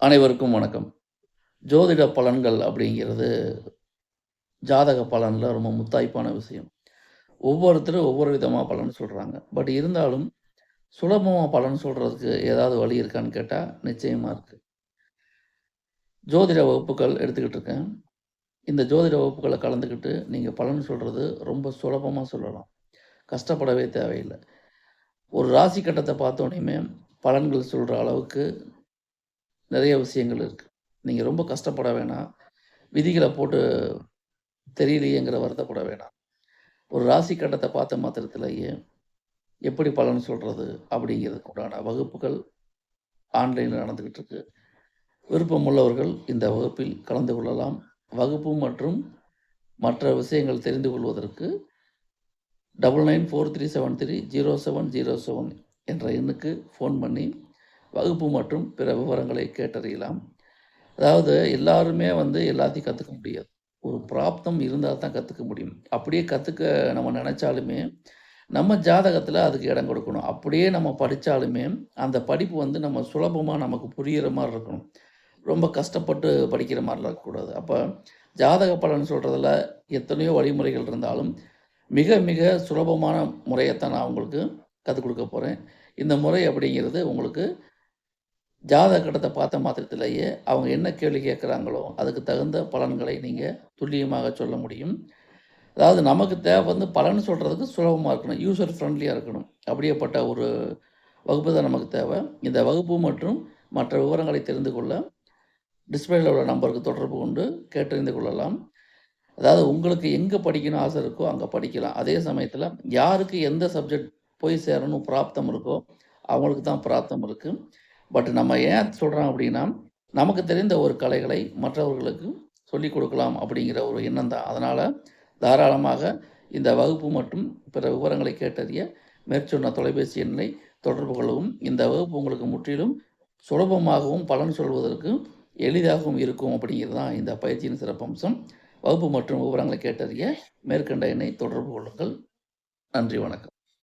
அனைவருக்கும் வணக்கம். ஜோதிட பலன்கள் அப்படிங்கிறது ஜாதக பலன்ல ரொம்ப முத்தாய்ப்பான விஷயம். ஒவ்வொருத்தரும் ஒவ்வொரு விதமா பலன் சொல்றாங்க. பட் இருந்தாலும் சுலபமா பலன் சொல்றதுக்கு ஏதாவது வழி இருக்கான்னு கேட்டா, நிச்சயமா இருக்கு. ஜோதிட வகுப்புகள் எடுத்துக்கிட்டு இருக்கேன். இந்த ஜோதிட வகுப்புகள கலந்துக்கிட்டு நீங்க பலன் சொல்றது ரொம்ப சுலபமா சொல்லலாம். கஷ்டப்படவே தேவையில்ல. ஒரு ராசி கட்டத்த பார்த்தோனையுமே பலன்கள் சொல்ற அளவுக்கு நெறைய விஷயங்கள் இருக்கு. நீங்க ரொம்ப கஷ்டப்பட வேணாம். விதிகள போட்டு தெரியலையேங்கிற வருத்தப்பட வேணாம். ஒரு ராசி கட்டத்த பார்த்த மாத்திரத்திலேயே எப்படி பலன் சொல்றது அப்படிங்கிறதுக்கு உண்டான வகுப்புகள் ஆன்லைனில் நடந்துக்கிட்டு இருக்கு. விருப்பம் உள்ளவர்கள் இந்த வகுப்பில் கலந்து கொள்ளலாம். வகுப்பு மற்றும் மற்ற விஷயங்கள் தெரிந்து கொள்வதற்கு 9943730707 என்ற எண்ணுக்கு ஃபோன் பண்ணி வகுப்பு மற்றும் பிற விவரங்களை கேட்டறியலாம். அதாவது எல்லாருமே எல்லாத்தையும் கற்றுக்க முடியாது. ஒரு பிராப்தம் இருந்தால் தான் கற்றுக்க முடியும். அப்படியே கற்றுக்க நம்ம நினச்சாலுமே நம்ம ஜாதகத்துல அதுக்கு இடம் கொடுக்கணும். அப்படியே நம்ம படிச்சாலுமே, அந்த படிப்பு நம்ம சுலபமா நமக்கு புரியிற மாரி இருக்கணும். ரொம்ப கஷ்டப்பட்டு படிக்கிற மாரிலாம் இருக்கக்கூடாது. அப்ப ஜாதக பலன் சொல்றதுல எத்தனையோ வழிமுறைகள் இருந்தாலும், மிக மிக சுலபமான முறையத்தான் நான் உங்களுக்கு கத்துக் குடுக்க போறேன். இந்த முறை அப்படிங்கிறது உங்களுக்கு ஜாதக கட்டத்த பார்த்த மாத்திரத்திலேயே, அவங்க என்ன கேள்வி கேட்குறாங்களோ, அதுக்கு தகுந்த பலன்களை நீங்க துல்லியமாக சொல்ல முடியும். அதாவது நமக்கு தேவை பலன் சொல்றதுக்கு சுலபமா இருக்கணும். யூசர் ஃப்ரெண்ட்லியா இருக்கணும். அப்படியேப்பட்ட ஒரு வகுப்பு தான் நமக்கு தேவை. இந்த வகுப்பு மற்றும் மற்ற விவரங்களை தெரிந்து கொள்ள, டிஸ்ப்ளேல உள்ள நம்பருக்கு தொடர்பு கொண்டு கேட்டறிந்து கொள்ளலாம். அதாவது உங்களுக்கு எங்க படிக்கணும்னு ஆசை இருக்கோ, அங்க படிக்கலாம். அதே சமயத்தில யாருக்கு எந்த சப்ஜெக்ட் போய் சேரணும் பிராப்தம் இருக்கோ, அவங்களுக்கு தான் பிராப்தம் இருக்கு. பட் நம்ம ஏன் சொல்றோம் அப்படின்னா, நமக்கு தெரிந்த ஒரு கலைகளை மற்றவர்களுக்கு சொல்லிக் கொடுக்கலாம் அப்படிங்கிற ஒரு எண்ணம் தான். அதனால தாராளமாக இந்த வகுப்பு மற்றும் பிற விவரங்களை கேட்டறிய மேற்சொன்ன தொலைபேசி எண்ணை தொடர்பு கொள்ளவும். இந்த வகுப்பு உங்களுக்கு முற்றிலும் சுலபமாகவும் பலன் சொல்வதற்கு எளிதாகவும் இருக்கும் அப்படிங்கிறது தான் இந்த பயிற்சியின் சிறப்பம்சம். வகுப்பு மற்றும் விவரங்களை கேட்டறிய மேற்கண்ட எண்ணை தொடர்பு கொள்ளுங்கள். நன்றி, வணக்கம்.